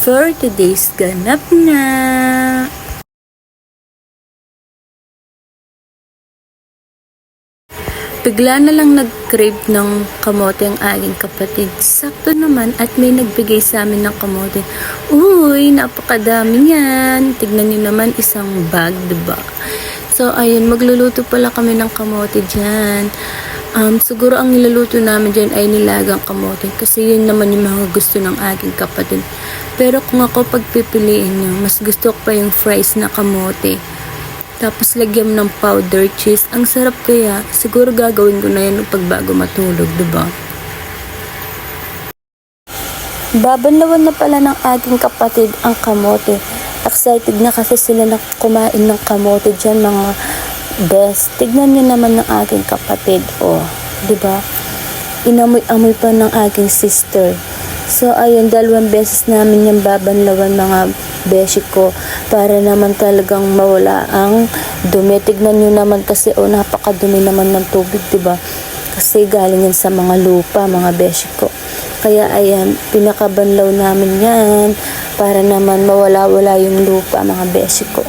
for today's ganap na. Bigla na lang nag-crave ng kamote ang aking kapatid. Sakto naman at may nagbigay sa amin ng kamote. Uy, napakadami yan. Tignan niyo naman, isang bag, diba? So, ayun, magluluto pala kami ng kamote dyan. Siguro ang niluluto namin dyan ay nilagang kamote kasi yun naman yung mga gusto ng aking kapatid. Pero kung ako pagpipiliin nyo, mas gusto ko pa yung fries na kamote. Tapos lagyan ng powder cheese. Ang sarap kaya. Siguro gagawin ko na yan pag bago matulog, diba? Babanlawan na pala ng aking kapatid ang kamote. Excited na kasi sila na kumain ng kamote dyan, mga best. Tignan nyo naman ng aking kapatid. Oh, diba? Inamoy-amoy pa ng aking sister. So, ayun, 2 beses namin yung babanlawan, mga beshi ko, para naman talagang mawala ang dumi. Tignan nyo naman kasi, napakadumi naman ng tubig, diba? Kasi galing yan sa mga lupa, mga beshi ko. Kaya, ayan, pinakabanlaw namin yan, para naman mawala-wala yung lupa, mga beshi ko.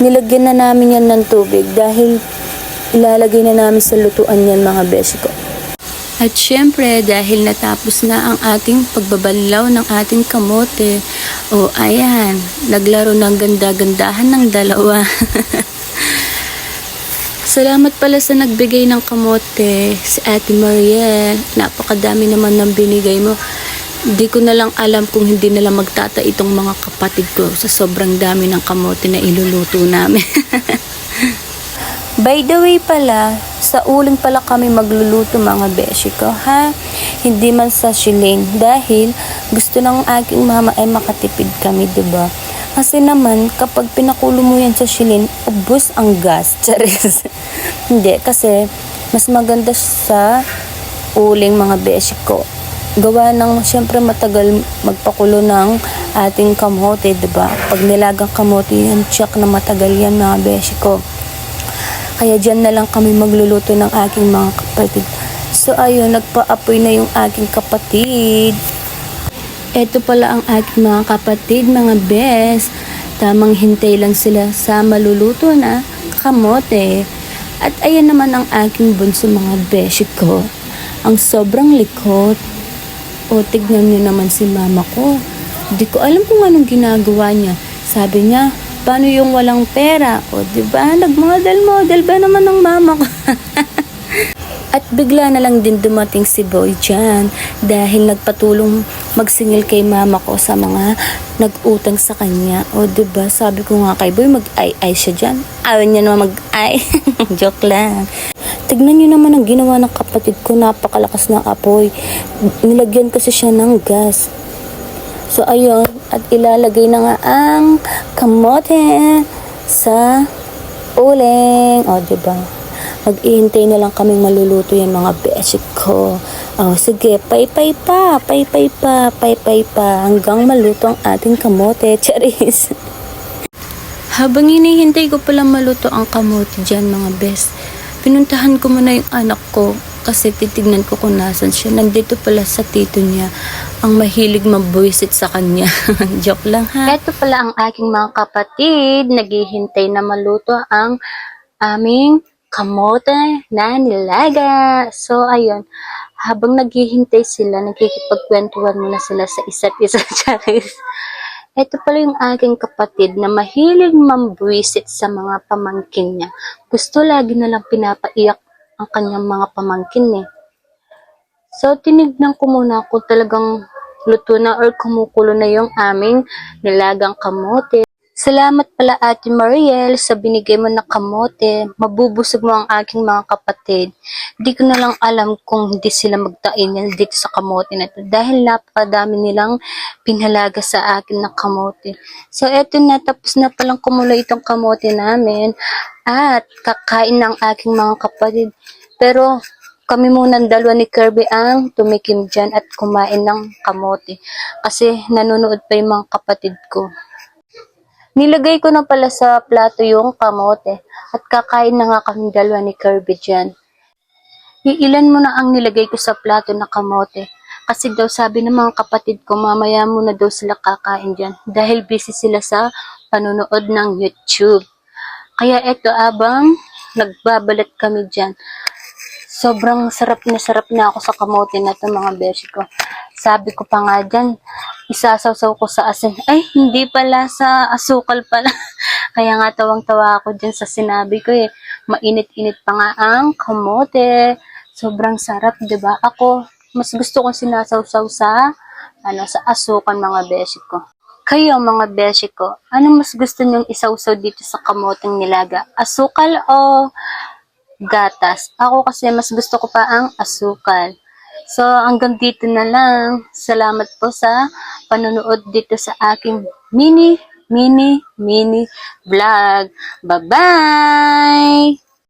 Nilagyan na namin yan ng tubig, dahil ilalagay na namin sa lutuan yan, mga beshi ko. At syempre, dahil natapos na ang ating pagbabanlaw ng ating kamote, ayan, naglaro ng ganda-gandahan ng dalawa. Salamat pala sa nagbigay ng kamote, si Ate Mariel. Napakadami naman ng binigay mo. Di ko na lang alam kung hindi na lang magtata itong mga kapatid ko sa sobrang dami ng kamote na iluluto namin. By the way pala, sa uling pala kami magluluto, mga beshi ko, ha? Hindi man sa shilling, dahil gusto ng aking mama ay makatipid kami, diba? Kasi naman, kapag pinakulo mo yan sa shilling, ubos ang gas. Charis. Hindi, kasi mas maganda sa uling, mga beshi ko. Gawa ng, syempre, matagal magpakulo ng ating kamote, diba? Pag nilagang kamote yan, check na matagal yan, mga beshi ko. Kaya dyan na lang kami magluluto ng aking mga kapatid. So ayun, nagpa-apoy na yung aking kapatid. Ito pala ang aking mga kapatid, mga best. Tamang hintay lang sila sa maluluto na kamote. At ayan naman ang aking bunso, mga beshi ko. Ang sobrang likot. Tignan nyo naman si mama ko. Hindi ko alam kung anong ginagawa niya. Sabi niya, paano yung walang pera? Diba? Nag-model ba naman ng mama ko? At bigla na lang din dumating si Boy dyan dahil nagpatulong magsingil kay mama ko sa mga nag-utang sa kanya. Diba? Sabi ko nga kay Boy, mag-ay-ay siya dyan. Ayaw niya naman mag-ay. Joke lang. Tignan nyo naman ang ginawa ng kapatid ko. Napakalakas ng apoy. Nilagyan kasi siya ng gas. So, ayun, at ilalagay na nga ang kamote sa uling. Diba? Mag-ihintay na lang kaming maluluto yung mga beshi ko. Sige, pay-pay pa, hanggang maluto ang ating kamote. Charis. Habang hinihintay ko palang maluto ang kamote dyan, mga best, pinuntahan ko muna yung anak ko. Kasi titignan ko kung nasan siya. Nandito pala sa tito niya. Ang mahilig mabuwisit sa kanya. Joke lang, ha? Ito pala ang aking mga kapatid. Naghihintay na maluto ang aming kamote na nilaga. So, ayun. Habang naghihintay sila, nagkikipagkwentuhan muna sila sa isa't isa. Charis. Ito pala yung aking kapatid na mahilig mambuwisit sa mga pamangkin niya. Gusto lagi na lang pinapaiyak ang kanyang mga pamangkin. So, tinignan ko muna kung talagang luto na or kumukulo na yung aming nilagang kamote. Salamat pala Ate Mariel sa binigay mo na kamote. Mabubusog mo ang aking mga kapatid. Di ko na lang alam kung hindi sila magtain yan dito sa kamote na ito. Dahil napakadami nilang pinalaga sa akin na kamote. So, eto na. Tapos na palang kumulo itong kamote namin. At kakain ng aking mga kapatid. Pero kami muna dalawa ni Kirby ang tumikim dyan at kumain ng kamote. Kasi nanonood pa yung mga kapatid ko. Nilagay ko na pala sa plato yung kamote. At kakain na nga kami dalawa ni Kirby dyan. Iilan mo na ang nilagay ko sa plato na kamote. Kasi daw sabi ng mga kapatid ko, mamaya muna daw sila kakain dyan dahil busy sila sa panonood ng YouTube. Kaya eto, abang nagbabalat kami dyan, sobrang sarap na ako sa kamote na to mga beshi ko. Sabi ko pa nga dyan, isasawsaw ko sa asin. Ay, hindi pala, sa asukal pala. Kaya nga tawang-tawa ako dyan sa sinabi ko eh. Mainit-init pa nga ang kamote. Sobrang sarap, 'di ba? Ako, mas gusto kong sinasawsaw sa asukal mga beshi ko. Kayo mga beshi ko, ano mas gusto nyong isawsaw dito sa kamoteng nilaga? Asukal o gatas? Ako kasi mas gusto ko pa ang asukal. So, hanggang dito na lang. Salamat po sa panonood dito sa aking mini vlog. Bye-bye!